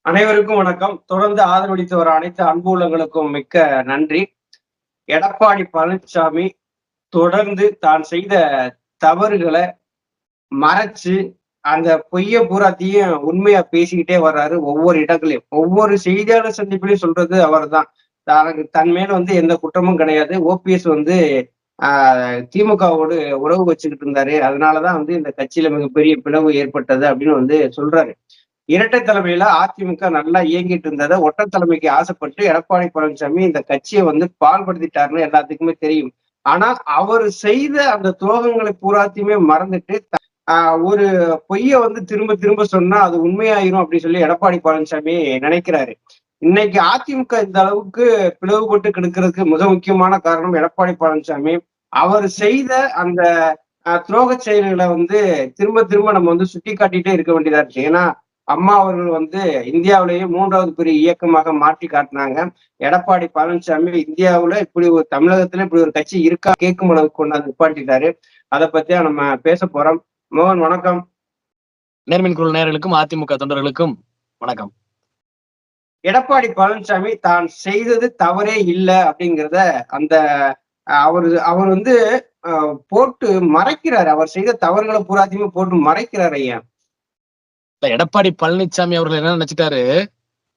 அனைவருக்கும் வணக்கம். தொடர்ந்து ஆதரவளித்து வர அனைத்து அன்பு உள்ளங்களுக்கும் மிக்க நன்றி. எடப்பாடி பழனிசாமி தொடர்ந்து தான் செய்த தவறுகள மறைச்சு, அந்த பொய்ய பூராத்தையும் உண்மையா பேசிக்கிட்டே வர்றாரு ஒவ்வொரு இடங்களையும். ஒவ்வொரு செய்தியாளர் சந்திப்பிலையும் சொல்றது அவர்தான். தனக்கு தன் மேல எந்த குற்றமும் கிடையாது. ஓபிஎஸ் ஆ திமுகவோடு உறவு வச்சுக்கிட்டு இருந்தாரு. அதனால தான் இந்த கட்சியில மிகப்பெரிய பிளவு ஏற்பட்டது அப்படின்னு சொல்றாரு. இரட்டை தலைமையில அதிமுக நல்லா இயங்கிட்டு இருந்தத ஒற்றை தலைமைக்கு ஆசைப்பட்டு எடப்பாடி பழனிசாமி இந்த கட்சியை பாழ்படுத்திட்டாருன்னு எல்லாத்துக்குமே தெரியும். ஆனா அவரு செய்த அந்த துரோகங்களை பூராத்தையுமே மறந்துட்டு ஒரு பொய்ய திரும்ப திரும்ப சொன்னா அது உண்மையாயிரும் அப்படின்னு சொல்லி எடப்பாடி பழனிசாமி நினைக்கிறாரு. இன்னைக்கு அதிமுக இந்த அளவுக்கு பிளவுபட்டு கிடக்கிறதுக்கு மிக முக்கியமான காரணம் எடப்பாடி பழனிசாமி. அவர் செய்த அந்த துரோக செயல்களை திரும்ப திரும்ப நம்ம சுட்டி காட்டிட்டே இருக்க வேண்டியதா இருக்கு. ஏன்னா அம்மா அவர்கள் இந்தியாவிலேயே 3வது பெரிய இயக்கமாக மாற்றி காட்டினாங்க. எடப்பாடி பழனிசாமி இந்தியாவுல இப்படி ஒரு தமிழகத்துல இப்படி ஒரு கட்சி இருக்கா கேட்கும் அளவுக்கு கொண்டாந்து நிப்பாட்டிட்டாரு. அதை பத்தியா நம்ம பேச போறோம். மோகன் வணக்கம். நேர்மின் குரல் நேயர்களுக்கும் அதிமுக தொண்டர்களுக்கும் வணக்கம். எடப்பாடி பழனிசாமி தான் செய்தது தவறே இல்லை அப்படிங்கிறத அந்த அவர் அவர் போட்டு மறைக்கிறாரு. அவர் செய்த தவறுகளை பூராத்தையுமே போட்டு மறைக்கிறாரு. ஐயா எடப்பாடி பழனிசாமி அவர்கள் என்ன நினைச்சிட்டாரு,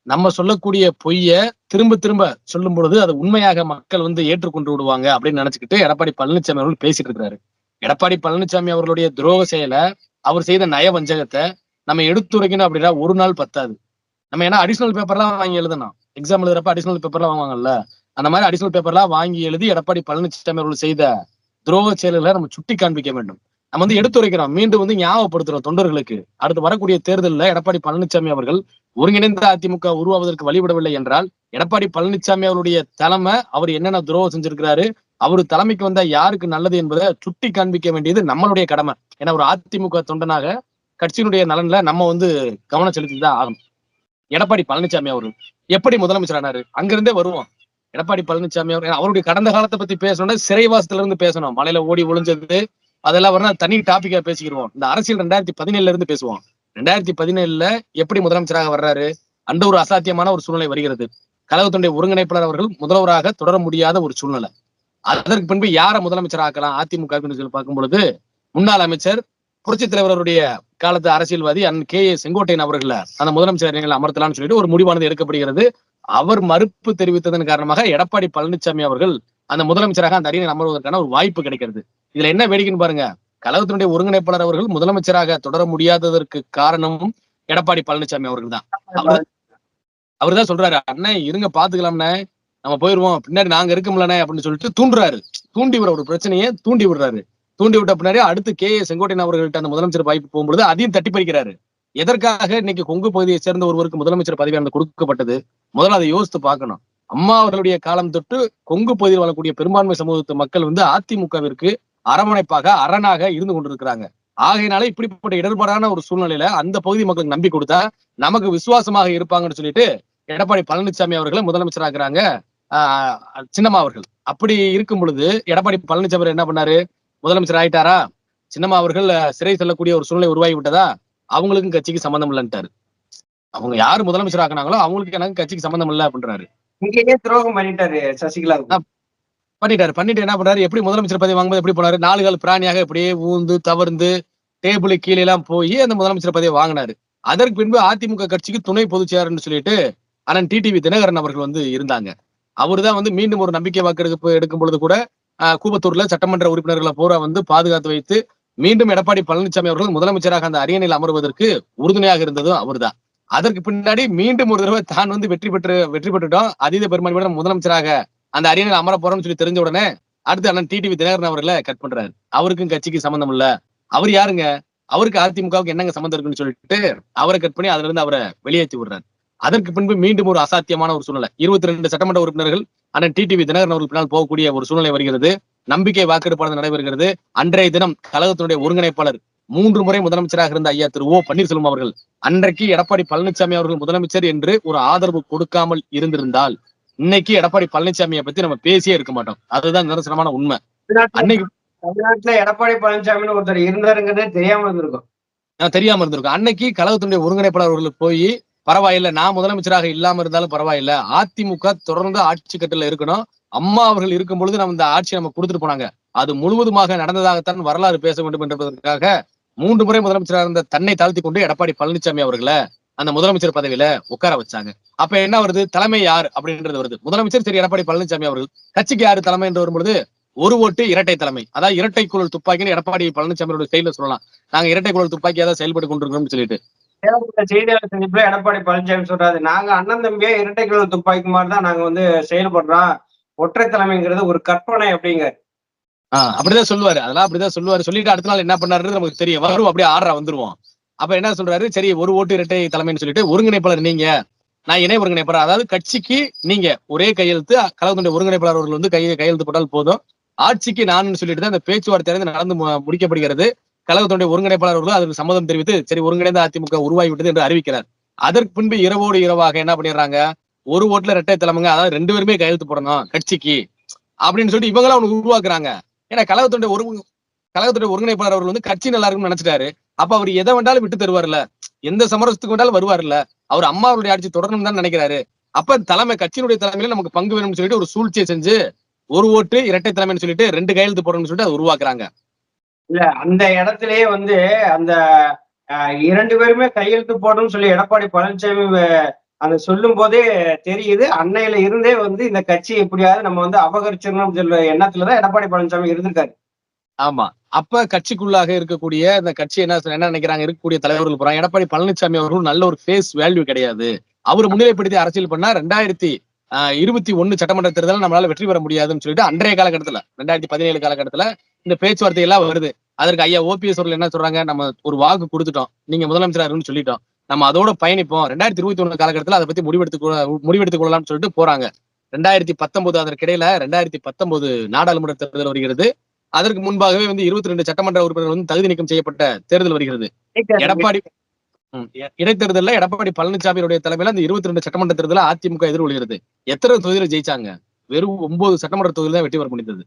நம்ம சொல்லக்கூடிய பொய்ய திரும்ப திரும்ப சொல்லும் பொழுது அது உண்மையாக மக்கள் ஏற்றுக்கொண்டு விடுவாங்க அப்படின்னு நினைச்சுக்கிட்டு எடப்பாடி பழனிசாமி அவர்கள் பேசிட்டு இருக்காரு. எடப்பாடி பழனிசாமி அவர்களுடைய துரோக செயலை, அவர் செய்த நயவஞ்சகத்தை நம்ம எடுத்துரைக்கணும் அப்படின்னா ஒரு நாள் பத்தாது. நம்ம ஏன்னா அடிஷனல் பேப்பர்லாம் வாங்கி எழுதணும். எக்ஸாம் எழுதுறப்ப அடிஷனல் பேப்பர்லாம் வாங்குவாங்கல்ல, அந்த மாதிரி அடிஷனல் பேப்பர்லாம் வாங்கி எழுதி எடப்பாடி பழனிசாமி அவர்கள் செய்த துரோக செயல்களை நம்ம சுட்டி காண்பிக்க வேண்டும். நம்ம எடுத்துரைக்கிறோம், மீண்டும் ஞாபகப்படுத்துறோம் தொண்டர்களுக்கு. அடுத்து வரக்கூடிய தேர்தலில் எடப்பாடி பழனிசாமி அவர்கள் ஒருங்கிணைந்த அதிமுக உருவாவதற்கு வழிவிடவில்லை என்றால் எடப்பாடி பழனிசாமி அவருடைய தலைமை அவர் என்னென்ன துரோகம் செஞ்சிருக்கிறாரு, அவரு தலைமைக்கு வந்தா யாருக்கு நல்லது என்பதை சுட்டி காண்பிக்க வேண்டியது நம்மளுடைய கடமை. ஏன்னா ஒரு அதிமுக தொண்டனாக கட்சியினுடைய நலன்ல நம்ம கவனம் செலுத்திதான் ஆகணும். எடப்பாடி பழனிசாமி அவர்கள் எப்படி முதலமைச்சர் ஆனாரு அங்கிருந்தே வருவோம். எடப்பாடி பழனிசாமி அவருடைய கடந்த காலத்தை பத்தி பேசணும்னா சிறைவாசத்துல இருந்து பேசணும். மலையில ஓடி ஒளிஞ்சது அதெல்லாம் வரணும், தனி டாபிக்கா பேசிக்கிடுவோம். இந்த அரசியல் 2017 இருந்து பேசுவோம். 2017 எப்படி முதலமைச்சராக வர்றாரு, அந்த ஒரு அசாத்தியமான ஒரு சூழ்நிலை வருகிறது. கழகத்துடைய ஒருங்கிணைப்பாளர் அவர்கள் முதல்வராக தொடர முடியாத ஒரு சூழ்நிலை. அதற்கு பின்பு யாரை முதலமைச்சர் ஆக்கலாம் அதிமுக பார்க்கும் பொழுது முன்னாள் அமைச்சர் புரட்சித் தலைவருடைய காலத்து அரசியல்வாதி கே ஏ செங்கோட்டையன் அவர்களை அந்த முதலமைச்சர் அமர்த்தலாம்னு சொல்லிட்டு ஒரு முடிவானது எடுக்கப்படுகிறது. அவர் மறுப்பு தெரிவித்ததன் காரணமாக எடப்பாடி பழனிசாமி அவர்கள் அந்த முதலமைச்சராக அந்த அரியணையில் அமர்வதற்கான ஒரு வாய்ப்பு கிடைக்கிறது. இதுல என்ன வேடிக்கைன்னு பாருங்க, கழகத்தினுடைய ஒருங்கிணைப்பாளர் அவர்கள் முதலமைச்சராக தொடர முடியாததற்கு காரணமும் எடப்பாடி பழனிசாமி அவர்கள் தான். அவர் தான் சொல்றாரு, அண்ணன் இருங்க பாத்துக்கலாம்னே, நம்ம போயிருவோம், பின்னாடி நாங்க இருக்கோம்லண்ணே அப்படின்னு சொல்லிட்டு தூண்டி விடுற ஒரு பிரச்சனையை தூண்டி விடுறாரு. தூண்டி விட்ட பின்னாடி அடுத்து கே ஏ செங்கோட்டையன் அவர்கள்ட்ட அந்த முதலமைச்சர் வாய்ப்பு போகும்போது அதையும் தட்டி பறிக்கிறாரு. எதற்காக இன்னைக்கு கொங்கு பகுதியை சேர்ந்த ஒருவருக்கு முதலமைச்சர் பதவி கொடுக்கப்பட்டது? முதல்ல அதை யோசித்து பார்க்கணும். அம்மா அவர்களுடைய காலம் தொட்டு கொங்கு பகுதியில் வாழக்கூடிய பெரும்பான்மை சமூகத்து மக்கள் அதிமுகவிற்கு அரவணைப்பாக அரணாக இருந்து கொண்டிருக்கிறாங்க. ஆகையினால இப்படிப்பட்ட இடர்பாடான ஒரு சூழ்நிலையில அந்த பகுதி மக்களுக்கு நம்பி கொடுத்தா நமக்கு விசுவாசமாக இருப்பாங்கன்னு சொல்லிட்டு எடப்பாடி பழனிசாமி அவர்களை முதலமைச்சராக்குறாங்க சின்னம்மா அவர்கள். அப்படி இருக்கும் பொழுது எடப்பாடி பழனிசாமி என்ன பண்ணாரு, முதலமைச்சர் ஆயிட்டாரா, சின்னம்மா அவர்கள் சிறை செல்லக்கூடிய ஒரு சூழ்நிலை உருவாகி விட்டதா, அவங்களுக்கும் கட்சிக்கு சம்பந்தம் இல்லைன்ட்டாரு. அவங்க யாரு முதலமைச்சர் ஆக்குனாங்களோ அவங்களுக்கு எனக்கு கட்சிக்கு சம்பந்தம் இல்லை அப்படின்றாரு. துரோகம் பண்ணிட்டாரு சசிகலா. பண்ணிட்டு என்ன பண்றாரு, எப்படி முதலமைச்சர் பதவி வாங்கும்போது எப்படி போனாரு, 4 கால் பிராணியாக இப்படியே ஊந்து தவறுந்து டேபிள் கீழே எல்லாம் போய் அந்த முதலமைச்சர் பதவியை வாங்கினாரு. அதற்கு பின்பு அதிமுக கட்சிக்கு துணை பொதுச் செயலாளர்னு சொல்லிட்டு அண்ணன் டிடிவி தினகரன் அவர்கள் இருந்தாங்க. அவருதான் மீண்டும் ஒரு நம்பிக்கை வாக்கெடுப்பு எடுக்கும் பொழுது கூட கூபத்தூர்ல சட்டமன்ற உறுப்பினர்களை பூரா பாதுகாத்து வைத்து மீண்டும் எடப்பாடி பழனிசாமி அவர்கள் முதலமைச்சராக அந்த அரியணையில் அமர்வதற்கு உறுதுணையாக இருந்ததும் அவர்தான். அதற்கு பின்னாடி மீண்டும் ஒரு தடவை தான் வெற்றி பெற்றுட்டோம், அதீத பெரும்பான்மையுடன் முதலமைச்சராக அந்த அரியணையில் அமர போறோம்னு சொல்லி தெரிஞ்ச உடனே அடுத்து அண்ணன் டிடிவி தினகரன் அவர்களை கட் பண்றாரு. அவருக்கும் கட்சிக்கு சம்பந்தம் இல்ல, அவர் யாருங்க, அவருக்கு அதிமுகவுக்கு என்னங்க சம்பந்தம் இருக்குன்னு சொல்லிட்டு அவரை கட் பண்ணி அதுல இருந்து அவரை வெளியேற்றி விடுறாரு. அதற்கு பின்பு மீண்டும் ஒரு அசாத்தியமான ஒரு சூழ்நிலை, 22 சட்டமன்ற உறுப்பினர்கள் அண்ணன் டிடிவி தினகரன் அவர்கள் பின்னால் போகக்கூடிய ஒரு சூழ்நிலை வருகிறது. நம்பிக்கை வாக்கெடுப்பானது நடைபெறுகிறது. அன்றைய தினம் கழகத்தினுடைய ஒருங்கிணைப்பாளர் 3 முறை முதலமைச்சராக இருந்த ஐயா திரு ஓ பன்னீர்செல்வம் அவர்கள் அன்றைக்கு எடப்பாடி பழனிசாமி அவர்கள் முதலமைச்சர் என்று ஒரு ஆதரவு கொடுக்காமல் இருந்திருந்தால் இன்னைக்கு எடப்பாடி பழனிசாமியை பத்தி நம்ம பேசியே இருக்க மாட்டோம். அதுதான் நிதர்சனமான உண்மை. அன்னைக்கு தமிழ்நாட்டுல எடப்பாடி பழனிசாமின்னு ஒருத்தர் இருந்தாருங்கிறதே தெரியாம இருந்திருக்கும். அன்னைக்கு கழகத்தினுடைய ஒருங்கிணைப்பாளர் அவர்களுக்கு போய் பரவாயில்ல, நான் முதலமைச்சராக இல்லாம இருந்தாலும் பரவாயில்ல, அதிமுக தொடர்ந்து ஆட்சி கட்டில இருக்கணும். அம்மா அவர்கள் இருக்கும் பொழுது நம்ம இந்த ஆட்சியை நம்ம கொடுத்துட்டு போனாங்க. அது முழுவதுமாக நடந்ததாகத்தான் வரலாறு பேச வேண்டும் என்பதற்காக 3 முறை முதலமைச்சராக இருந்த தன்னை தாழ்த்தி கொண்டு எடப்பாடி பழனிசாமி அவர்களை அந்த முதலமைச்சர் பதவியில உட்கார வச்சாங்க. அப்ப என்ன வருது? தலைமை யார் அப்படின்றது வருது. முதலமைச்சர் சரி எடப்பாடி பழனிசாமி அவர்கள், கட்சிக்கு யாரு தலைமை என்று வரும்பொழுது ஒரு ஓட்டு இரட்டை தலைமை, அதாவது இரட்டை குழல் துப்பாக்கின்னு எடப்பாடி பழனிசாமியோட ஸ்டைல சொல்லலாம். நாங்க இரட்டை குழல் துப்பாக்கியா தான் செயல்பட்டு கொண்டிருக்கிறோம்னு சொல்லிட்டு செய்தியாளர் சந்திப்புல எடப்பாடி பழனிசாமி சொல்றாரு, நாங்க அண்ணன் தம்பியா இரட்டை குழல் துப்பாக்கி மாதிரி தான் நாங்க வந்து செயல்படுறோம், ஒற்றை தலைமைங்கிறது ஒரு கற்பனை அப்படிங்க. அப்படிதான் சொல்லுவாரு. அதெல்லாம் அப்படிதான் சொல்லுவாரு. சொல்லிட்டு அடுத்த நாள் என்ன பண்ணாருன்னு நமக்கு தெரியும். வரும் அப்படியே ஆறா வந்துருவோம். அப்ப என்ன சொல்றாரு? சரி, ஒரு ஓட்டு இரட்டை தலைமைன்னு சொல்லிட்டு ஒருங்கிணைப்பாளர் நீங்க, நான் இணை ஒருங்கிணைப்பாளர், அதாவது கட்சிக்கு நீங்க ஒரே கையெழுத்து, கழகத்துடைய ஒருங்கிணைப்பாளர் அவர்கள் வந்து கையெழுத்து போட்டால் போதும், ஆட்சிக்கு நான் சொல்லிட்டு தான் அந்த பேச்சுவார்த்தை நடந்து முடிக்கப்படுகிறது. கழகத்துடைய ஒருங்கிணைப்பாளர் அவர்கள் அதற்கு சம்மதம் தெரிவித்து சரி ஒருங்கிணைந்த அதிமுக உருவாகிவிட்டது என்று அறிவிக்கிறார். அதற்கு பின்பு இரவோடு இரவாக என்ன பண்ணிடுறாங்க? ஒரு ஓட்டுல இரட்டை தலைமைங்க, அதாவது 2 பேருமே கையெழுத்து போடணும் கட்சிக்கு அப்படின்னு சொல்லிட்டு இவங்களும் அவனுக்கு உருவாக்குறாங்க. ஏன்னா கழகத்துடைய ஒருங்கிணைப்பாளர் அவர்கள் வந்து கட்சி நல்லா இருக்குன்னு நினைச்சிட்டாரு. அப்ப அவர் எதை வேண்டாலும் விட்டு தருவார்ல, எந்த சமரசத்துக்கு வேண்டாலும் வருவார்ல, அவர் அம்மா அவருடைய ஆட்சி தொடரணும் தான் நினைக்கிறாரு. அப்ப தலைமை கட்சியினுடைய தலைமையில நமக்கு பங்கு வேணும்னு சொல்லிட்டு ஒரு சூழ்ச்சியை செஞ்சு ஒரு ஓட்டு இரட்டை தலைமைன்னு சொல்லிட்டு 2 கையெழுத்து போடணும்னு சொல்லிட்டு அதை உருவாக்குறாங்க. இல்ல, அந்த இடத்திலேயே வந்து அந்த 2 பேருமே கையெழுத்து போடணும்னு சொல்லி எடப்பாடி பழனிசாமி அந்த சொல்லும் போதே தெரியுது, அன்னையில இருந்தே வந்து இந்த கட்சி எப்படியாவது நம்ம வந்து அபகரிச்சிடணும் சொல்ல எண்ணத்துலதான் எடப்பாடி பழனிசாமி இருந்திருக்காரு. ஆமா. அப்ப கட்சிக்குள்ளாக இருக்கக்கூடிய இந்த கட்சி என்ன நினைக்கிறாங்க, இருக்கக்கூடிய தலைவர்கள் போறாங்க. எடப்பாடி பழனிசாமி அவர்கள் நல்ல ஒரு ஃபேஸ் வேல்யூ கிடையாது, அவர் முன்னிலைப்படுத்தி அரசியல் பண்ணா 2021 சட்டமன்ற தேர்தலில் நம்மளால வெற்றி பெற முடியாதுன்னு சொல்லிட்டு அன்றைய காலகட்டத்துல 2017 காலகட்டத்துல இந்த பேச்சுவார்த்தை எல்லாம் வருது. அதற்கு ஐயா ஓபிஎஸ் அவர்கள் என்ன சொல்றாங்க? நம்ம ஒரு வாக்கு கொடுத்துட்டோம், நீங்க முதலமைச்சராருன்னு சொல்லிட்டோம், நம்ம அதோட பயணிப்போம், 2021 காலகட்டத்துல அதை பத்தி முடிவெடுத்துக் கொள்ளலாம்னு சொல்லிட்டு போறாங்க. 2019 அதற்கிடையில 2019 நாடாளுமன்ற தேர்தல் வருகிறது. அதற்கு முன்பாகவே வந்து 22 சட்டமன்ற உறுப்பினர்கள் வந்து தகுதி நீக்கம் செய்யப்பட்ட தேர்தல் வருகிறது. எடப்பாடி இடைத்தேர்தலில் எடப்பாடி பழனிசாமியுடைய தலைமையில அந்த 22 சட்டமன்ற தேர்தலில் அதிமுக எதிர்கொள்கிறது. எத்தனை தொகுதியில ஜெயிச்சாங்க? வெறும் 9 சட்டமன்ற தொகுதியில் தான் வெற்றி பெற முடிந்தது.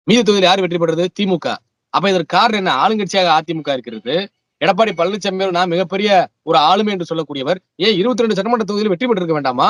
மீதி தொகுதியில் யார் வெற்றி பெற்றது? திமுக. அப்ப இதற்கு காரணம் என்ன? ஆளுங்கட்சியாக அதிமுக இருக்கிறது. எடப்பாடி பழனிசாமி நான் மிகப்பெரிய ஒரு ஆளுமை என்று சொல்லக்கூடியவர் ஏன் 22 சட்டமன்ற தொகுதியில் வெற்றி பெற்றிருக்க வேண்டாமா?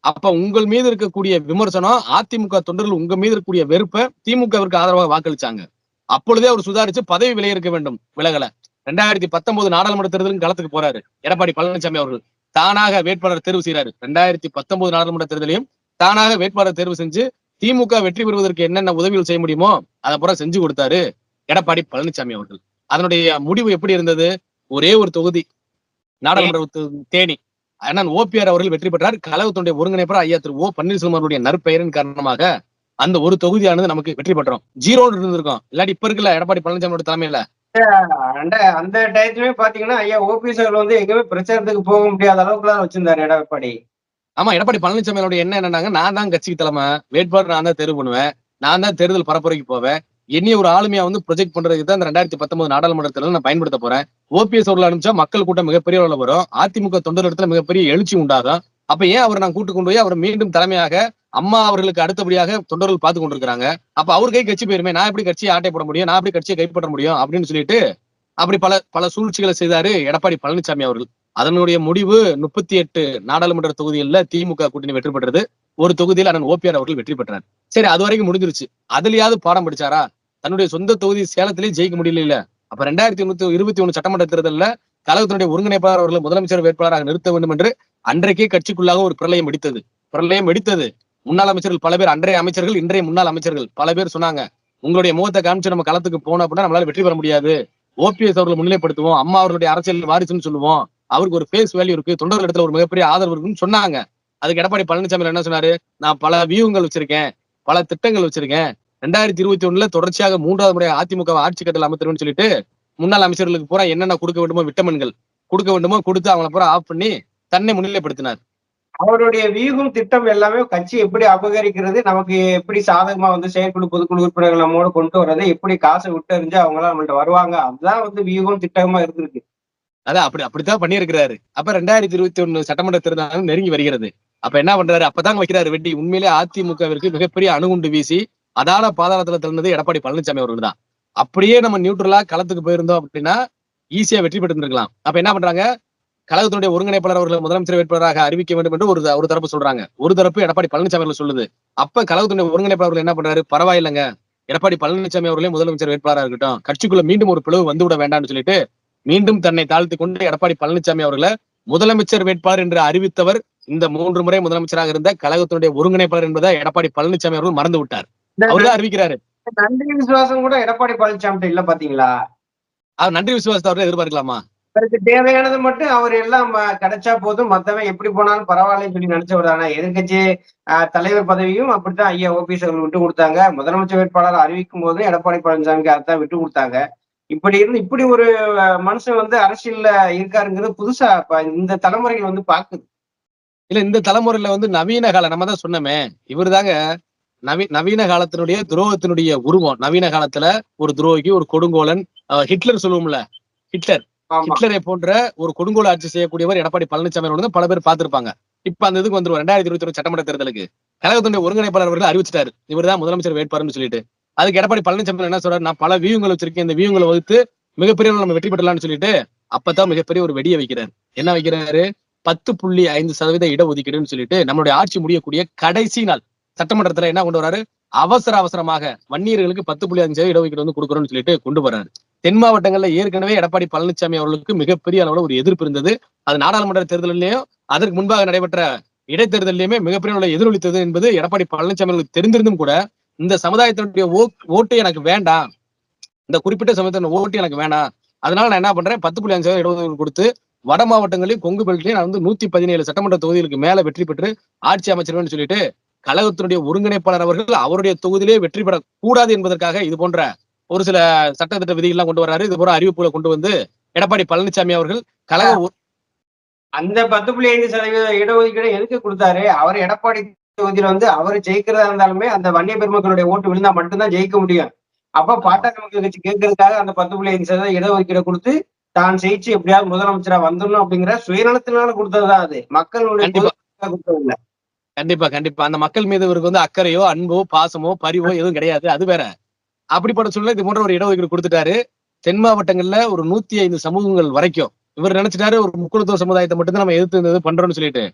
அப்ப உங்கள் மீது இருக்கக்கூடிய விமர்சனம், அதிமுக தொண்டர்கள் உங்க மீது இருக்கக்கூடிய வெறுப்பை திமுகவிற்கு ஆதரவாக வாக்களிச்சாங்க. அப்பொழுதே அவர் சுதாரிச்சு பதவி விலகிருக்க வேண்டும். விலகல. 2019 நாடாளுமன்ற தேர்தலுக்கு களத்துக்கு போறாரு எடப்பாடி பழனிசாமி அவர்கள். தானாக வேட்பாளர் தேர்வு செய்யறாரு. 2019 நாடாளுமன்ற தேர்தலையும் தானாக வேட்பாளர் தேர்வு செஞ்சு திமுக வெற்றி பெறுவதற்கு என்னென்ன உதவிகள் செய்ய முடியுமோ அதை பூரா செஞ்சு கொடுத்தாரு எடப்பாடி பழனிசாமி அவர்கள். அதனுடைய முடிவு எப்படி இருந்தது? ஒரே ஒரு தொகுதி நாடாளுமன்ற தேனி, அண்ணன் ஓபிஆர் அவர்கள் வெற்றி பெற்றார். கழகத்துடைய ஒருங்கிணைப்பாளர் ஐயா திரு ஓ பன்னீர்செல்வம் அவருடைய நற்பெயரின் காரணமாக அந்த ஒரு தொகுதியானது நமக்கு வெற்றி பெற்றோம். 0 இருந்திருக்கும். இல்லாட்டி இப்ப இருக்குல்ல எடப்பாடி பழனிசாமியோட தலைமையில அந்த டயத்துலயும் பாத்தீங்கன்னா ஐயா ஓபிஎஸ் அவர்கள் வந்து எங்கேயுமே பிரச்சாரத்துக்கு போக முடியாத அளவுக்கு தான் வச்சிருந்தாரு எடப்பாடி. ஆமா, எடப்பாடி பழனிசாமியோட என்ன என்னன்னாங்க, நான் தான் கட்சிக்கு தலைமை, வேட்பாளர் நான் தான் தேர்வு பண்ணுவேன், நான் தான் தேர்தல் பரப்புரைக்கு போவேன், என்னைய ஒரு ஆளுமையா வந்து ப்ரொஜெக்ட் பண்றதுக்கு தான் இந்த 2019 நாடாளுமன்றத்துல நான் பயன்படுத்த போறேன். ஓபிஎஸ் அவர்கள் அனுப்பிச்சா மக்கள் கூட்டம் மிகப்பெரிய அளவுல வரும், அதிமுக தொண்டர் இடத்துல மிகப்பெரிய எழுச்சி உண்டாகும். அப்ப ஏன் அவர் நான் கூட்டு கொண்டு போய் அவர் மீண்டும் தலைமையாக அம்மா அவர்களுக்கு அடுத்தபடியாக தொண்டர்கள் பார்த்து கொண்டிருக்காங்க, அப்ப அவர் கட்சி போயிருமே, நான் எப்படி கட்சியை ஆட்டை போட முடியும், நான் எப்படி கட்சியை கைப்பற்ற முடியும் அப்படின்னு சொல்லிட்டு அப்படி பல சூழ்ச்சிகளை செய்தாரு எடப்பாடி பழனிசாமி அவர்கள். அதனுடைய முடிவு 38 நாடாளுமன்ற தொகுதிகளில் திமுக கூட்டணி வெற்றி பெற்றது. ஒரு தொகுதியில் அண்ணன் ஓபிஆர் அவர்கள் வெற்றி பெற்றார். சரி, அது வரைக்கும் முடிஞ்சிருச்சு. அதுலயாவது பாடம் படிச்சாரா? தன்னுடைய சொந்த தொகுதி சேலத்திலேயே ஜெயிக்க முடியல இல்ல. அப்ப 2021 சட்டமன்ற தேர்தலில் கழகத்தினுடைய ஒருங்கிணைப்பாளர் அவர்கள் முதலமைச்சர் வேட்பாளராக நிறுத்த வேண்டும் என்று அன்றைக்கே கட்சிக்குள்ளாக ஒரு பிரளயம் வெடித்தது. முன்னாள் அமைச்சர்கள் பல பேர், அன்றைய அமைச்சர்கள் இன்றைய முன்னாள் அமைச்சர்கள் பல பேர் சொன்னாங்க, உங்களுடைய முகத்தை காமிச்சு நம்ம களத்துக்கு போனோம் அப்படின்னா நம்மளால வெற்றி பெற முடியாது, ஓபிஎஸ் அவர்களை முன்னிலைப்படுத்துவோம், அம்மா அவர்களுடைய அரசியல் வாரிசுன்னு சொல்லுவோம், அவருக்கு ஒரு ஃபேஸ் வேல்யூ இருக்கு, தொண்டர்கள் இடத்துல ஒரு மிகப்பெரிய ஆதரவு இருக்குன்னு சொன்னாங்க. அதுக்கு எடப்பாடி பழனிசாமி என்ன சொன்னாரு? நான் பல வியூகங்கள் வச்சிருக்கேன், பல திட்டங்கள் வச்சிருக்கேன், 2021 தொடர்ச்சியாக 3வது முறை அதிமுக ஆட்சி கட்டல் அமைத்துருன்னு சொல்லிட்டு முன்னாள் அமைச்சர்களுக்கு பூரா என்னென்ன கொடுக்க வேண்டுமோ விட்டமின்கள் கொடுக்க வேண்டுமோ கொடுத்து அவங்கள பூரா ஆஃப் பண்ணி தன்னை முன்னிலைப்படுத்தினார். அவருடைய வியூகம் திட்டம் எல்லாமே கட்சி எப்படி அபகரிக்கிறது, நமக்கு எப்படி சாதகமா வந்து செயற்குழு பொதுக்குழு உறுப்பினர்கள் நம்மோடு கொண்டு வர்றது, எப்படி காசை விட்டு அறிஞ்சு அவங்க எல்லாம் நம்மள்ட்ட வருவாங்க, அதுதான் வந்து வியூகம் திட்டமா இருந்திருக்கு. அதான் அப்படித்தான் பண்ணியிருக்கிறாரு. அப்ப 2021 சட்டமன்ற தேர்தல் நெருங்கி வருகிறது. அப்ப என்ன பண்றாரு? அப்பதான் வைக்கிறாரு வெட்டி. உண்மையிலே அதிமுகவிற்கு மிகப்பெரிய அணுகுண்டு வீசி அதான பாதாளத்துல தள்ளினது எடப்பாடி பழனிசாமி அவர்கள் தான். அப்படியே நம்ம நியூட்ரலா களத்துக்கு போயிருந்தோம் அப்படின்னா ஈஸியா வெற்றி பெற்று இருக்கலாம். அப்ப என்ன பண்றாங்க? கழகத்தினுடைய ஒருங்கிணைப்பாளர் அவர்களை முதலமைச்சர் வேட்பாளராக அறிவிக்க வேண்டும் என்று ஒரு தரப்பு சொல்றாங்க. ஒரு தரப்பு எடப்பாடி பழனிசாமி அவர்கள் சொல்லுது. அப்ப கழகத்தினுடைய ஒருங்கிணைப்பாளர்கள் என்ன பண்றாரு, பரவாயில்லைங்க, எடப்பாடி பழனிசாமி அவர்களே முதலமைச்சர் வேட்பாளராக இருக்கட்டும், கட்சிக்குள்ள மீண்டும் ஒரு பிளவு வந்துவிட வேண்டாம்னு சொல்லிட்டு மீண்டும் தன்னை தாழ்த்தி கொண்டு எடப்பாடி பழனிசாமி அவர்களை முதலமைச்சர் வேட்பாளர் என்று அறிவித்தவர் இந்த 3 முறை முதலமைச்சராக இருந்த கழகத்தினுடைய ஒருங்கிணைப்பாளர் என்பதை எடப்பாடி பழனிசாமி அவர்கள் மறந்து விட்டார். அவர்தான் அறிவிக்கிறாரு. நன்றி விசுவாசம் கூட எடப்பாடி பழனிசாமி இல்ல பாத்தீங்களா? அவர் நன்றி விசுவாசத்தை அவர்கள் எதிர்பார்க்கலாமா? அவருக்கு தேவையானது மட்டும் அவர் எல்லாம் கிடைச்சா போதும், மத்தவன் எப்படி போனாலும் பரவாயில்லன்னு சொல்லி நினைச்சவர் தானே. எதிர்கட்சி தலைவர் பதவியும் அப்படித்தான் ஐயா ஓபிஎஸ் அவர்கள் விட்டு கொடுத்தாங்க. முதலமைச்சர் வேட்பாளர் அறிவிக்கும் போது எடப்பாடி பழனிசாமிக்கு அதைத்தான் விட்டு கொடுத்தாங்க. இப்படி இருந்து இப்படி ஒரு மனுஷன் அரசியல்ல இருக்காருங்கிறது புதுசா இந்த தலைமுறைகள் பாக்குது. இல்ல, இந்த தலைமுறையில நவீன காலம் நம்ம தான் சொன்னோமே, இவர் தாங்க நவீன காலத்தினுடைய துரோகத்தினுடைய உருவம். நவீன காலத்துல ஒரு துரோகி, ஒரு கொடுங்கோலன், ஹிட்லர் சொல்லுவோம்ல, ஹிட்லரை போன்ற ஒரு கொடுங்கோல் ஆட்சி செய்யக்கூடியவர் எடப்பாடி பழனிசாமி பல பேர் பார்த்திருப்பாங்க. இப்ப அந்த இதுக்கு வந்துருவார். 2021 சட்டமன்ற தேர்தலுக்கு கழகத்தினுடைய ஒருங்கிணைப்பாளர் அவர்கள் அறிவிச்சிட்டாரு, இவர்தான் முதலமைச்சர் வேட்பாளர்னு சொல்லிட்டு. அதுக்கு எடப்பாடி பழனிசாமி என்ன சொல்றாரு, நான் பல வியூங்களை வச்சிருக்கேன், இந்த வியூங்களை வகுத்து மிகப்பெரிய நம்ம வெற்றி பெற்றலாம்னு சொல்லிட்டு அப்பதான் மிகப்பெரிய ஒரு வெடியை வைக்கிறாரு. என்ன வைக்கிறாரு, 10.5% இடஒதுக்கீடுன்னு சொல்லிட்டு நம்மளுடைய ஆட்சி முடியக்கூடிய கடைசி நாள் சட்டமன்றத்துல என்ன கொண்டு வராரு, அவசரமாக வன்னியர்களுக்கு 10.5% இடஒதுக்கீடு கொடுக்கணும்னு சொல்லிட்டு கொண்டு வர்றாரு. தென் மாவட்டங்கள்ல ஏற்கனவே எடப்பாடி பழனிசாமி அவர்களுக்கு மிகப்பெரிய அளவுல ஒரு எதிர்ப்பு இருந்தது. அது நாடாளுமன்ற தேர்தலிலேயும் அதற்கு முன்பாக நடைபெற்ற இடைத்தேர்தலிலுமே மிகப்பெரிய அளவுல எதிரொலித்தது என்பது எடப்பாடி பழனிசாமி அவர்களுக்கு தெரிந்திருந்தும் கூட இந்த சமுதாயத்தினுடைய ஓட்டு எனக்கு வேண்டாம், இந்த குறிப்பிட்ட சமுதாயத்தின் ஓட்டு எனக்கு வேண்டாம், அதனால நான் என்ன பண்றேன், 10.5% இடஒதுக்கீடு கொடுத்து வட மாவட்டங்களையும் கொங்கு பெல்ட்லயும் நான் 117 சட்டமன்ற தொகுதிகளுக்கு மேல வெற்றி பெற்று ஆட்சி அமைச்சிருவேன்னு சொல்லிட்டு கழகத்தினுடைய ஒருங்கிணைப்பாளர் அவர்கள் அவருடைய தொகுதியிலே வெற்றி பெறக்கூடாது என்பதற்காக இது போன்ற ஒரு சில சட்டத்திட்ட விதிகள்லாம் கொண்டு வர்றாரு. இது போற அறிவிப்புகளை கொண்டு வந்து எடப்பாடி பழனிசாமி அவர்கள் கழக அந்த 10.5% இடஒதுக்கீடு எதுக்கு கொடுத்தாரு? அவர் எடப்பாடி தொகுதியில அவரு ஜெயிக்கிறதா இருந்தாலுமே அந்த வன்னிய பெருமக்களுடைய ஓட்டு விழுந்தா மட்டும்தான் ஜெயிக்க முடியும். அப்ப பாட்டாளி மக்கள் கட்சி கேட்கறதுக்காக அந்த 10.5% இடஒதுக்கீடு கொடுத்து தான் ஜெயிச்சு எப்படியாவது முதலமைச்சரா வந்துடணும் அப்படிங்கிற சுயநலத்தினால கொடுத்ததுதான் அது. மக்களுடைய கொடுத்தது இல்ல. கண்டிப்பா அந்த மக்கள் மீது இவருக்கு அக்கறையோ, அன்போ, பாசமோ, பரிவோ எதுவும் கிடையாது. அது வேற. அப்படிப்பட்ட சூழ்நிலை இது போன்ற ஒரு இடஒதுக்கீடு கொடுத்துட்டாரு. தென் மாவட்டங்கள்ல ஒரு 105 சமூகங்கள் வரைக்கும் இவர் நினைச்சிட்டாரு, ஒரு முக்குளத்தோர் சமுதாயத்தை மட்டும்தான் நம்ம எதிர்த்து பண்றோம்னு சொல்லிட்டு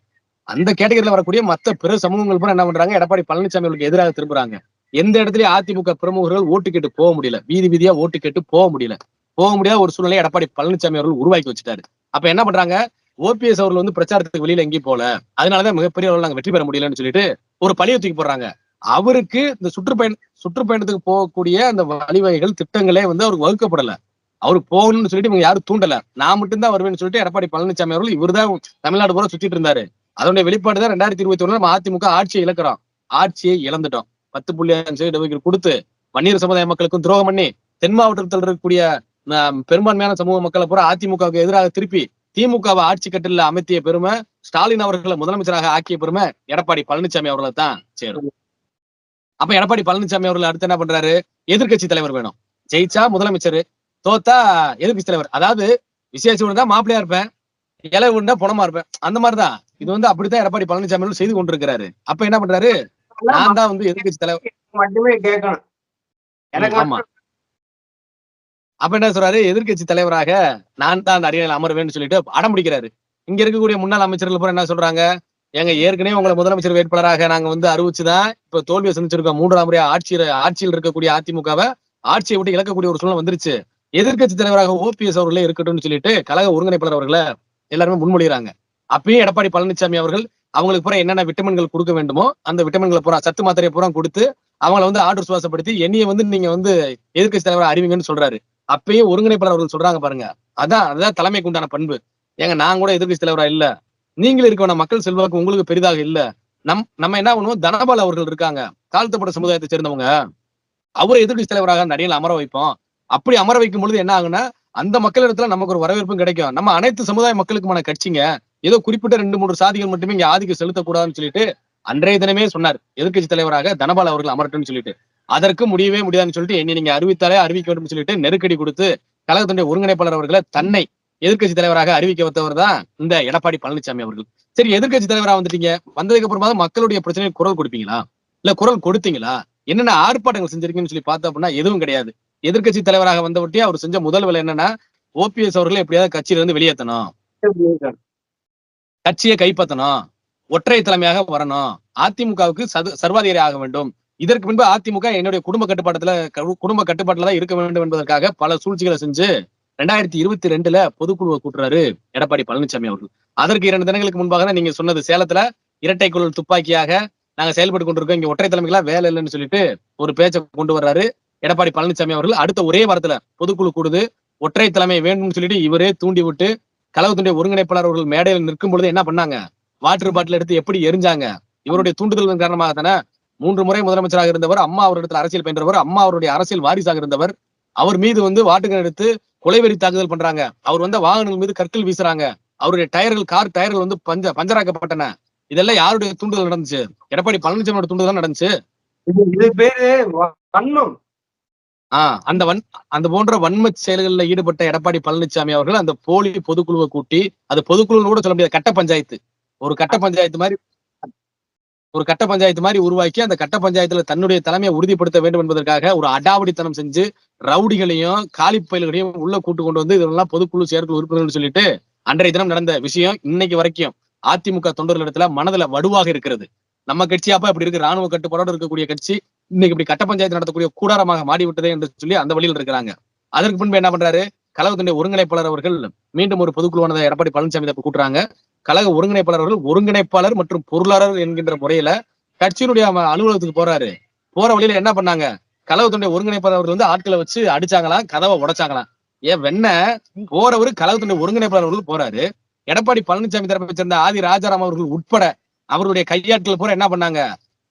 அந்த கேட்டகரியில வரக்கூடிய மத்த பிற சமூகங்கள் பூரா என்ன பண்றாங்க, எடப்பாடி பழனிசாமி அவர்களுக்கு எதிராக திரும்புறாங்க. எந்த இடத்துலயும் அதிமுக பிரமுகர்கள் ஓட்டு கேட்டு போக முடியல, வீதியா ஓட்டு கேட்டு போக முடியாத ஒரு சூழ்நிலை எடப்பாடி பழனிசாமி அவர்கள் உருவாக்கி வச்சுட்டாரு. அப்ப என்ன பண்றாங்க, ஓபிஎஸ் அவர்கள் பிரச்சாரத்துக்கு வெளியில எங்கேயும் போல, அதனாலதான் மிகப்பெரிய அளவில் நாங்க வெற்றி பெற முடியலன்னு சொல்லிட்டு ஒரு பழியை தூக்கி போடுறாங்க. அவருக்கு இந்த சுற்றுப்பயணத்துக்கு போகக்கூடிய அந்த வழிவகைகள் திட்டங்களே அவருக்கு வகுக்கப்படல. அவரு போகணும்னு சொல்லிட்டு இவங்க யாரும் தூண்டல. நான் மட்டும்தான் வருவேன்னு சொல்லிட்டு எடப்பாடி பழனிசாமி அவர்கள் இவர்தான் தமிழ்நாடு பூரா சுத்திட்டு இருந்தாரு. அதனுடைய வெளிப்பாடுதான் 2021 நம்ம அதிமுக ஆட்சியை இழக்கிறோம். ஆட்சியை இழந்துட்டோம். 10.5% இடஒதுக்கீடு கொடுத்து வன்னியர் சமுதாய மக்களுக்கும் துரோகம் பண்ணி தென் மாவட்டத்தில் இருக்கக்கூடிய பெரும்பான்மையான சமூக மக்களை பூரா அதிமுகவுக்கு எதிராக திருப்பி திமுகவை ஆட்சி கட்டில அமைத்திய பெருமை, ஸ்டாலின் அவர்களை முதலமைச்சராக ஆக்கிய பெருமை எடப்பாடி பழனிசாமி அவர்களை தான் சேரும். அப்ப எடப்பாடி பழனிசாமி அவர்கள் அடுத்து என்ன பண்றாரு, எதிர்கட்சி தலைவர் வேணும், ஜெயிச்சா முதலமைச்சர், தோத்தா எதிர்கட்சி தலைவர். அதாவது விசேஷ ஒண்ணு தான் மாப்பிள்ளையா இருப்பேன், இலை உண்டா பணமா இருப்பேன், அந்த மாதிரிதான் இது அப்படித்தான் எடப்பாடி பழனிசாமி அவர்கள் செய்து கொண்டிருக்கிறாரு. அப்ப என்ன பண்றாரு, நான் தான் எதிர்கட்சி தலைவர் மட்டுமே கேட்கணும். ஆமா. அப்ப என்ன சொல்றாரு, எதிர்கட்சி தலைவராக நான் தான் அந்த அரியணையில் அமர்வேன்னு சொல்லிட்டு அடம்பிடிக்கிறாரு. இங்க இருக்கக்கூடிய முன்னாள் அமைச்சர்கள் பூரா என்ன சொல்றாங்க, எங்க ஏற்கனவே உங்களை முதலமைச்சர் வேட்பாளராக நாங்க அறிவிச்சுதான் இப்ப தோல்வியை சந்திச்சிருக்கோம். 3ஆம் முறையா ஆட்சியில் இருக்கக்கூடிய அதிமுகவை ஆட்சியை விட்டு இழக்கக்கூடிய ஒரு சூழ்நிலை வந்துருச்சு. எதிர்கட்சி தலைவராக ஓபிஎஸ் அவர்களே இருக்கட்டும்னு சொல்லிட்டு கழக ஒருங்கிணைப்பாளர் அவர்களை எல்லாருமே முன்மொழிகிறாங்க. அப்பயும் எடப்பாடி பழனிசாமி அவர்கள் அவங்களுக்கு பூரா என்னென்ன விட்டமின்கள் கொடுக்க வேண்டுமோ அந்த விட்டமின்களை பூரா, சத்து மாத்திரையை பூரா கொடுத்து அவங்களை ஆர்டர் சுவாசப்படுத்தி என்னைய நீங்க எதிர்கட்சி தலைவராக அறிவிங்கன்னு சொல்றாரு. அப்பயும் ஒருங்கிணைப்பாளர் அவர்கள் சொல்றாங்க பாருங்க, அதான் தலைமைக்கு உண்டான பண்பு. ஏங்க நான் கூட எதிர்கட்சி தலைவரா இல்ல, நீங்களும் இருக்க வேணாம், மக்கள் செல்வாக்கு உங்களுக்கு பெரிதாக இல்ல, நம்ம என்ன பண்ணுவோம், தனபால் அவர்கள் இருக்காங்க, தாழ்த்தப்பட்ட சமுதாயத்தை சேர்ந்தவங்க, அவரை எதிர்கட்சி தலைவராக நடிகையில் அமர வைப்போம். அப்படி அமர வைக்கும் பொழுது என்ன ஆகுன்னா அந்த மக்களிடத்துல நமக்கு ஒரு வரவேற்பும் கிடைக்கும். நம்ம அனைத்து சமுதாய மக்களுக்குமான கட்சிங்க, ஏதோ குறிப்பிட்ட 2-3 சாதிகள் மட்டுமே இங்க ஆதிக்கம் செலுத்தக்கூடாதுன்னு சொல்லிட்டு அன்றைய தினமே சொன்னார், எதிர்கட்சி தலைவராக தனபால் அவர்கள் அமரட்டும்னு சொல்லிட்டு. அதற்கு முடியவே முடியாதுன்னு சொல்லிட்டு என்னை நீங்க அறிவித்தாலே அறிவிக்க வேண்டும் சொல்லிட்டு நெருக்கடி கொடுத்து கழகத்தினுடைய ஒருங்கிணைப்பாளர் அவர்களை தன்னை எதிர்கட்சி தலைவராக அறிவிக்க வைத்தவர் தான் இந்த எடப்பாடி பழனிசாமி அவர்கள். சரி, எதிர்கட்சி தலைவராக வந்துட்டீங்க, வந்ததுக்கு அப்புறமா மக்களுடைய பிரச்சனைக்கு குரல் கொடுப்பீங்களா, இல்ல குரல் கொடுத்தீங்களா, என்னென்ன ஆர்ப்பாட்டங்கள் செஞ்சிருக்கீங்கன்னு சொல்லி பார்த்தோம் அப்படின்னா எதுவும் கிடையாது. எதிர்கட்சி தலைவராக வந்தவட்டே அவர் செஞ்ச முதல் வேலை என்னன்னா, ஓபிஎஸ் அவர்களை எப்படியாவது கட்சியில இருந்து வெளியேற்றணும். கட்சியை கைப்பற்றணும், ஒற்றை தலைமையாக வரணும், அதிமுகவுக்கு சர்வாதிகாரி ஆக வேண்டும். இதற்கு முன்பு அதிமுக என்னுடைய குடும்ப கட்டுப்பாட்டுல தான் இருக்க வேண்டும் என்பதற்காக பல சூழ்ச்சிகளை செஞ்சு 2022 பொதுக்குழுவை கூட்டுறாரு எடப்பாடி பழனிசாமி அவர்கள். அதற்கு 2 தினங்களுக்கு முன்பாக தான் நீங்க சொன்னது, சேலத்துல இரட்டை குழல் துப்பாக்கியாக நாங்க செயல்பட்டு கொண்டிருக்கோம், இங்க ஒற்றை தலைமைகளா வேலை இல்லைன்னு சொல்லிட்டு ஒரு பேச்சை கொண்டு வர்றாரு எடப்பாடி பழனிசாமி அவர்கள். அடுத்த ஒரே வாரத்துல பொதுக்குழு கூடுது, ஒற்றை தலைமை வேண்டும்னு சொல்லிட்டு இவரே தூண்டி விட்டு கழகத்துடைய ஒருங்கிணைப்பாளர் அவர்கள் மேடையில் நிற்கும் பொழுது என்ன பண்ணாங்க, வாட்டர் பாட்டில் எடுத்து எப்படி எரிஞ்சாங்க. இவருடைய தூண்டுதல் காரணமாக தானே 3 முறை முதலமைச்சராக இருந்தவர், அம்மா அவரிடத்தில் அரசியல் பயின்றவர், அம்மா அவருடைய அரசியல் வாரிசாக இருந்தவர், அவர் மீது வாட்டுகள் எடுத்து கொலைவெறி தாக்குதல் பண்றாங்க, அவர் வாகனங்கள் மீது கற்கள் வீசுறாங்க, அவருடைய டயர்கள் கார் டயர்கள் பஞ்சராக்கப்பட்டன. இதெல்லாம் யாருடைய தூண்டுதல் நடந்துச்சு? எடப்பாடி பழனிசாமியோட தூண்டுதல் நடந்துச்சு. இது பேரு வன்மம். அந்த போன்ற வன்ம செயல்களில் ஈடுபட்ட எடப்பாடி பழனிசாமி அவர்கள் அந்த போலி பொதுக்குழுவை கூட்டி, அது பொதுக்குழுன்னு கூட சொல்ல முடியாது, கட்ட பஞ்சாயத்து, ஒரு கட்ட பஞ்சாயத்து மாதிரி உருவாக்கி அந்த கட்ட பஞ்சாயத்துல தன்னுடைய தலைமையை உறுதிப்படுத்த வேண்டும் என்பதற்காக ஒரு அடாவடித்தனம் செஞ்சு ரவுடிகளையும் காலிப்பயல்களையும் உள்ள கூட்டு கொண்டு வந்து இதெல்லாம் பொதுக்குழு செயற்குழு உறுப்பினர்கள் சொல்லிட்டு அன்றைய தினம் நடந்த விஷயம் இன்னைக்கு வரைக்கும் அதிமுக தொண்டர்களிடத்துல மனதுல வடுவாக இருக்கிறது. நம்ம கட்சி அப்ப இப்படி இருக்கு, ராணுவ கட்டுப்பாடோடு இருக்கக்கூடிய கட்சி இன்னைக்கு இப்படி கட்ட பஞ்சாயத்து நடத்தக்கூடிய கூடாரமாக மாறிவிட்டதே என்று சொல்லி அந்த வழியில் இருக்கிறாங்க. அதற்கு முன்பு என்ன பண்றாரு, கழகத்துடைய ஒருங்கிணைப்பாளர் அவர்கள் மீண்டும் ஒரு பொதுக்குழுவானதை எடப்பாடி பழனிசாமி கூட்டுறாங்க. கழக ஒருங்கிணைப்பாளர் அவர்கள் ஒருங்கிணைப்பாளர் மற்றும் பொருளாளர் என்கின்ற முறையில கட்சியினுடைய அலுவலகத்துக்கு போறாரு. போற வழியில என்ன பண்ணாங்க, கழகத்துடைய ஒருங்கிணைப்பாளர் அவர்கள் ஆட்களை வச்சு அடிச்சாங்களாம், கதவை உடைச்சாங்களாம். போறவரு கழகத்துடைய ஒருங்கிணைப்பாளர் அவர்கள் போறாரு. எடப்பாடி பழனிசாமி தரப்பை சேர்ந்த ஆதி ராஜாராம் அவர்கள் உட்பட அவருடைய கையாட்கள் போற என்ன பண்ணாங்க,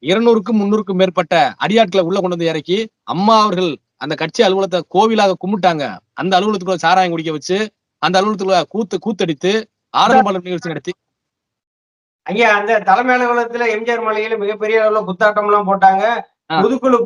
200க்கும் 300க்கும் மேற்பட்ட அடியாட்களை உள்ள கொண்டு வந்து இறக்கி அம்மா அவர்கள் அந்த கட்சி அலுவலகத்தை கோவிலாக கும்பிட்டாங்க. அந்த அலுவலகத்துக்குள்ள சாராயம் குடிக்க வச்சு அந்த அலுவலகத்துக்குள்ள கூத்தடித்து ஆரம்ப நிகழ்ச்சி நடத்தி ஐயா அந்த தலைமை அலுவலகத்துல எம்ஜிஆர் மலையில மிகப்பெரிய அளவுல குத்தாட்டம் எல்லாம் போட்டாங்க. பொதுக்குழு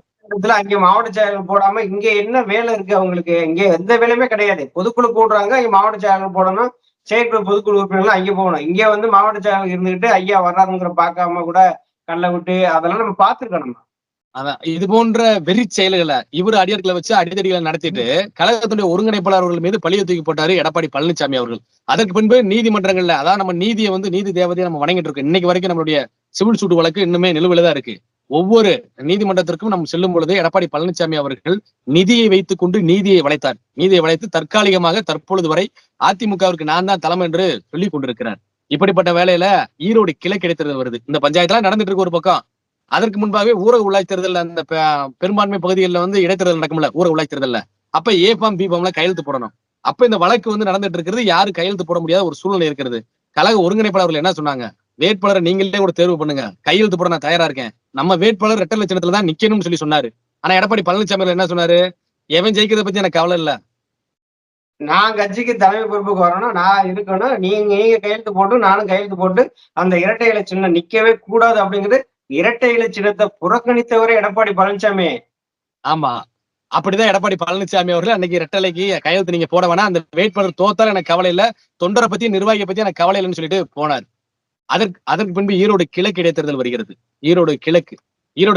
அங்க மாவட்ட செயலர் போடாம இங்க என்ன வேலை இருக்கு அவங்களுக்கு? இங்க எந்த வேலையுமே கிடையாது. பொதுக்குழு கூடுறாங்க, இங்க மாவட்ட செயலர் போடணும், செயற்குழு பொதுக்குழு உறுப்பினர்கள் அங்கே போகணும். இங்க மாவட்ட செயலர் இருந்துகிட்டு ஐயா வர்றாருங்கிற பார்க்காம கூட கல்ல விட்டு அதெல்லாம் நம்ம பார்த்திருக்கோம். அதான் இது போன்ற வெறி செயல்களை இவர் அடியாட்களை வச்சு அடிதடிகளை நடத்திட்டு கழகத்துடைய ஒருங்கிணைப்பாளர் அவர்கள் மீது பழிய தூக்கி போட்டாரு எடப்பாடி பழனிசாமி அவர்கள். அதற்கு பின்பு நீதிமன்றங்கள்ல அதான் நம்ம நீதியை நீதி தேவதையை நம்ம வணங்கிட்டு இருக்கோம். இன்னைக்கு வரைக்கும் நம்மளுடைய சிவில் சூட் வழக்கு இன்னுமே நிலுவையில தான் இருக்கு. ஒவ்வொரு நீதிமன்றத்திற்கும் நம்ம செல்லும் பொழுது எடப்பாடி பழனிசாமி அவர்கள் நிதியை வைத்துக் கொண்டு நீதியை வளைத்தார். நீதியை வளைத்து தற்காலிகமாக தற்பொழுது வரை அதிமுகவிற்கு நான் தான் தலைமை என்று சொல்லிக் கொண்டிருக்கிறார். இப்படிப்பட்ட வேலையில ஈரோடு கிழக்கு இடைத்தேர்தல் வருது. இந்த பஞ்சாயத்துல நடந்துட்டு இருக்கு ஒரு பக்கம். அதற்கு முன்பாகவே ஊரக உள்ளாட்சி தேர்தல் அந்த பெரும்பான்மை பகுதிகளில் இடைத்தேர்தல் நடக்கும்ல ஊரக உள்ளாட்சி தேர்தல்ல, அப்ப ஏ ஃபார்ம் பி ஃபார்ம்ல கையெழுத்து போடணும். அப்ப இந்த வழக்கு நடந்துட்டு இருக்கிறது, யாரு கையெழுத்து போட முடியாத ஒரு சூழ்நிலை இருக்கிறது. கழக ஒருங்கிணைப்பாளர்கள் என்ன சொன்னாங்க, வேட்பாளரை நீங்களே கூட தேர்வு பண்ணுங்க, கையெழுத்து போட நான் தயாரா இருக்கேன், நம்ம வேட்பாளர் இரட்டை லட்சணத்துல தான் நிக்கணும்னு சொல்லி சொன்னாரு. ஆனா எடப்பாடி பழனிசாமி என்ன சொன்னாரு, எவன் ஜெயிக்கிறத பத்தி எனக்கு கவலை இல்ல, நான் கட்சிக்கு தலைமை பொறுப்புக்கு வரணும், நான் இருக்கணும், நீங்க கையெழுத்து போட்டு நானும் கையெழுத்து போட்டு அந்த இரட்டை இலை சின்னம் நிக்கவே கூடாது அப்படிங்கிறது இரட்டை இலை சின்னத்தை புறக்கணித்தவரே எடப்பாடி பழனிசாமி. ஆமா, அப்படிதான் எடப்பாடி பழனிசாமி அவர்கள் அன்னைக்கு இரட்டலைக்கு கையெழுத்து நீங்க போட வேணா, அந்த வேட்பாளர் தோத்தாலும் எனக்கு கவலை இல்ல, தொண்டரை பத்தி நிர்வாகியை பத்தி எனக்கு கவலை இல்லைன்னு சொல்லிட்டு போனார். அதற்கு பின்பு ஈரோடு கிழக்கு இடைத்தேர்தல் வருகிறது. ஈரோடு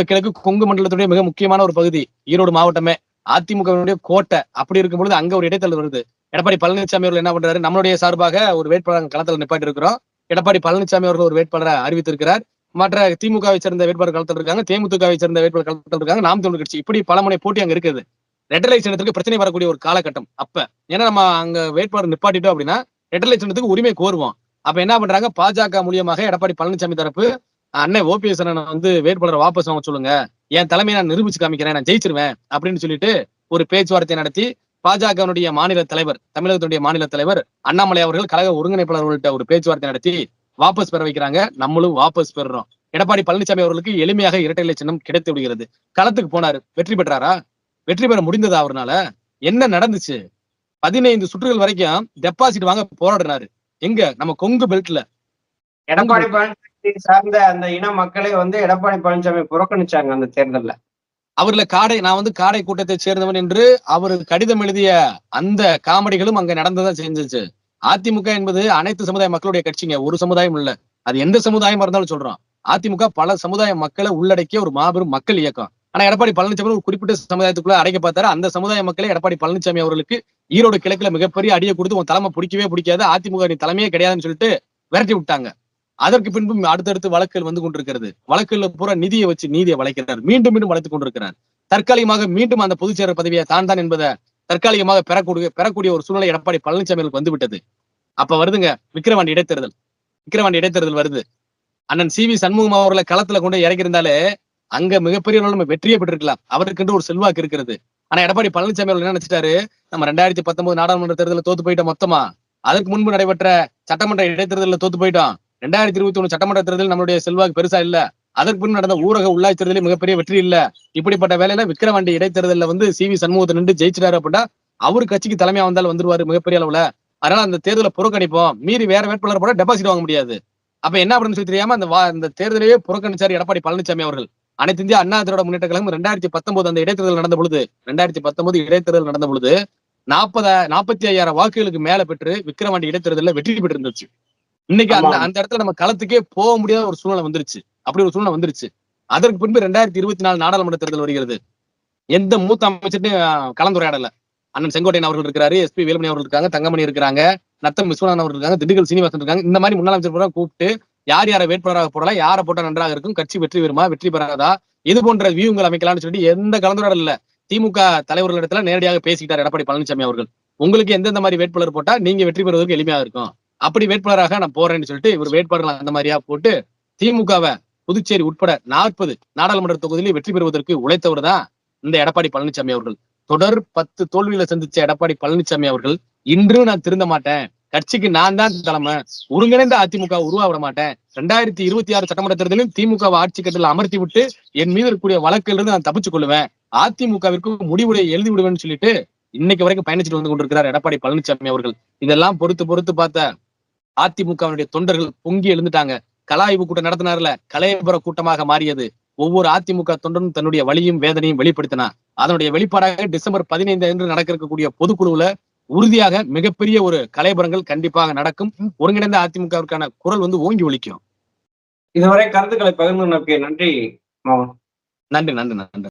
கிழக்கு கொங்கு மண்டலத்துடைய மிக முக்கியமான ஒரு பகுதி. ஈரோடு மாவட்டமே அதிமுக கோட்டை. அப்படி இருக்கும் பொழுது அங்க ஒரு இடைத்தேர்தல் வருது. எடப்பாடி பழனிசாமி அவர்கள் என்ன பண்றாரு, நம்மளுடைய சார்பாக ஒரு வேட்பாளர் களத்தில் நிப்பாட்டி இருக்கிறோம். எடப்பாடி பழனிசாமி அவர்கள் ஒரு வேட்பாளரை அறிவித்திருக்கிறார். மற்ற திமுகவை சேர்ந்த வேட்பாளர் களத்தில் இருக்காங்க, தேமுதிகவை சேர்ந்த வேட்பாளர் களத்தில் இருக்காங்க, நாம் தமிழர் கட்சி, இப்படி பலமுனை போட்டி அங்க இருக்குது. ரெட்டலை சின்னத்துக்கு பிரச்சனை வரக்கூடிய ஒரு காலகட்டம் அப்ப. ஏன்னா நம்ம அங்க வேட்பாளர் நிப்பாட்டிட்டோம் அப்படின்னா ரெட்டலை சின்னத்துக்கு உரிமை கோருவோம். அப்ப என்ன பண்றாங்க, பாஜக மூலியமாக எடப்பாடி பழனிசாமி தரப்பு அண்ணன் ஓபிஎஸ் வேட்பாளரை வாபஸ் வாங்க சொல்லுங்க, என் தலைமையை நான் நிரூபிச்சு காமிக்கிறேன், நான் ஜெயிச்சிருவேன் அப்படின்னு சொல்லிட்டு ஒரு பேச்சுவார்த்தை நடத்தி பாஜகவுடைய மாநில தலைவர், தமிழகத்துடைய மாநில தலைவர் அண்ணாமலை அவர்கள் கழக ஒருங்கிணைப்பாளர்கள்ட்ட ஒரு பேச்சுவார்த்தை நடத்தி வாபஸ் பெற வைக்கிறாங்க. நம்மளும் வாபஸ் பெறுறோம். எடப்பாடி பழனிசாமி அவர்களுக்கு எளிமையாக இரட்டை இலை சின்னம் கிடைத்து விடுகிறது. களத்துக்கு போனாரு, வெற்றி பெற்றாரா? வெற்றி பெற முடிந்ததா அவர்னால? என்ன நடந்துச்சு? 15 சுற்றுகள் வரைக்கும் டெபாசிட் வாங்க போராடினாரு. எங்க? நம்ம கொங்கு பெல்ட்ல. எடப்பாடி பழனிசாமி சார்ந்த அந்த இன மக்களே எடப்பாடி பழனிசாமி புறக்கணிச்சாங்க அந்த தேர்தல்ல. அவர்ல நான் காடை கூட்டத்தை சேர்ந்தவன் என்று அவர் கடிதம் எழுதிய அந்த காமெடிகளும் அங்க நடந்ததான் செஞ்சிச்சு. அதிமுக என்பது அனைத்து சமுதாய மக்களுடைய கட்சிங்க, ஒரு சமுதாயம் இல்ல. அது எந்த சமுதாயமா இருந்தாலும் சொல்றோம். அதிமுக பல சமுதாய மக்களை உள்ளடக்கிய ஒரு மாபெரும் மக்கள் இயக்கம். ஆனா எடப்பாடி பழனிசாமி ஒரு குறிப்பிட்ட சமுதாயத்துக்குள்ள அடைக்க பார்த்தாரு. அந்த சமுதாய மக்களை எடப்பாடி பழனிசாமி அவர்களுக்கு ஈரோடு கிழக்குல மிகப்பெரிய அடியை கொடுத்து உன் தலைமை பிடிக்கவே பிடிக்காது, அதிமுக தலைமையே கிடையாதுன்னு சொல்லிட்டு விரட்டி விட்டாங்க. அதற்கு பின்பும் அடுத்தடுத்து வழக்குகள் வந்து கொண்டிருக்கிறது. வழக்குல பூரா நிதியை வச்சு நீதியை வளைக்கிறார். மீண்டும் மீண்டும் வளைத்துக் கொண்டிருக்கிறார். தற்காலிகமாக மீண்டும் அந்த பொதுச் செயலர் பதவியை தான் என்பதை தற்காலிகமாக பெறக்கூடிய ஒரு சூழ்நிலை எடப்பாடி பழனிசாமிகளுக்கு வந்து விட்டது. அப்ப வருதுங்க விக்கிரவாண்டி இடைத்தேர்தல் வருது. அண்ணன் சி.வி. சண்முகம் அவர்களை களத்துல கொண்டு இறக்கியிருந்தாலே அங்க மிகப்பெரிய நம்ம வெற்றியை பெற்றிருக்கலாம். அவருக்கு ஒரு செல்வாக்கு இருக்கிறது. ஆனா எடப்பாடி பழனிசாமி அவர்கள் என்ன நினைச்சிட்டாரு, நம்ம 2019 நாடாளுமன்ற தேர்தலில் தோத்து போயிட்டோம் மொத்தமா. அதற்கு முன்பு நடைபெற்ற சட்டமன்ற இடைத்தேர்தலில் தோத்து போயிட்டோம். 2021 சட்டமன்ற தேர்தலில் நம்மளுடைய செல்வாக்கு பெருசா இல்ல. அதற்கு பின் நடந்த ஊரக உள்ளாட்சி தேர்தலில் மிகப்பெரிய வெற்றி இல்ல. இப்படிப்பட்ட வேலையில விக்கிரவாண்டி இடைத்தேர்தலில் வந்து சி.வி. சண்முகத்தை நின்று ஜெயிச்சிட்டாரு அப்படின்னா அவரு கட்சிக்கு தலைமையா வந்தாலும் வந்துருவாரு மிகப்பெரிய அளவுல. அதனால அந்த தேர்தலை புறக்கணிப்போம், மீறி வேற வேட்பாளர் போட டெபாசிட் வாங்க முடியாது. அப்ப என்ன அப்படின்னு சொல்லி தெரியாம அந்த தேர்தலையே புறக்கணிச்சாரு எடப்பாடி பழனிசாமி அவர்கள். அனைத்து இந்திய அண்ணா திராவிட முன்னேற்ற கழகம் 2019 அந்த இடைத்தேர்தல் நடந்த பொழுது 2019 இடைத்தேர்தல் நடந்த பொழுது 45,000 வாக்குகளுக்கு மேல பெற்று விக்கிரவாண்டி இடைத்தேர்தலில் வெற்றி பெற்று இருந்துச்சு. இன்னைக்கு அந்த இடத்துல நம்ம களத்துக்கே போக முடியாத ஒரு சூழ்நிலை வந்துருச்சு. அப்படி ஒரு சூழ்நிலை வந்துருச்சு. அதற்கு பின்பு 2024 நாடாளுமன்ற தேர்தல் வருகிறது. எந்த மூத்த அமைச்சர்கிட்டையும் கலந்துரையாடல. அண்ணன் செங்கோட்டையன் அவர்கள் இருக்கிறாரு, எஸ்.பி. வேலுமணி அவர்கள் இருக்காங்க, தங்கமணி இருக்கிறாங்க, நத்தம் விஸ்வநாதன் அவர்கள் இருக்காங்க, திண்டுக்கல் சீனிவாசன் இருக்காங்க. இந்த மாதிரி முன்னாள் அமைச்சர் கூப்பிட்டு யாரை வேட்பாளராக போடலாம், யாரை போட்டா நன்றாக இருக்கும், கட்சி வெற்றி பெறுமா, வெற்றி பெறாதா, இது போன்ற வியூங்கள் அமைக்கலாம்னு சொல்லிட்டு எந்த கலந்துரையாடல் இல்ல. திமுக தலைவர்களிடத்துல நேரடியாக பேசிக்கிட்டார் எடப்பாடி பழனிசாமி அவர்கள். உங்களுக்கு எந்தெந்த மாதிரி வேட்பாளர் போட்டா நீங்க வெற்றி பெறுவதற்கு எளிமையா இருக்கும், அப்படி வேட்பாளராக நான் போறேன்னு சொல்லிட்டு இவர் வேட்பாளர்கள் அந்த மாதிரியா போட்டு திமுகவை புதுச்சேரி உட்பட 40 நாடாளுமன்ற தொகுதியிலே வெற்றி பெறுவதற்கு உழைத்தவர் தான் இந்த எடப்பாடி பழனிசாமி அவர்கள். தொடர் 10 தோல்வியில சந்திச்ச எடப்பாடி பழனிசாமி அவர்கள் இன்று நான் திருந்த மாட்டேன், கட்சிக்கு நான் தான் தலைமை, ஒருங்கிணைந்த அதிமுக உருவா விட மாட்டேன், 2026 சட்டமன்ற தேர்தலில் திமுக ஆட்சி கட்டில அமர்த்தி விட்டு என் மீது இருக்கக்கூடிய வழக்கில் இருந்து நான் தப்பிச்சுக் கொள்ளுவேன், அதிமுகவிற்கு முடிவுரை எழுதி விடுவேன்னு சொல்லிட்டு இன்னைக்கு வரைக்கும் பயணிச்சுட்டு வந்து கொண்டிருக்கிறார் எடப்பாடி பழனிசாமி அவர்கள். இதெல்லாம் பொறுத்து பார்த்த அதிமுகவினுடைய தொண்டர்கள் பொங்கி எழுந்துட்டாங்க. கலாய்வு கூட்டம் நடத்தினார்ல, கலையபுர கூட்டமாக மாறியது. ஒவ்வொரு அதிமுக தொண்டரும் தன்னுடைய வலியும் வேதனையும் வெளிப்படுத்தினா. அதனுடைய வெளிப்பாடாக டிசம்பர் 15 அன்று நடக்க இருக்கக்கூடிய பொதுக்குழுவுல உறுதியாக மிகப்பெரிய ஒரு கலைபுரங்கள் கண்டிப்பாக நடக்கும். ஒருங்கிணைந்த அதிமுகவிற்கான குரல் வந்து ஓங்கி ஒலிக்கும். இதுவரை கருத்துக்களை பகிர்ந்ததற்கு நன்றி. நன்றி.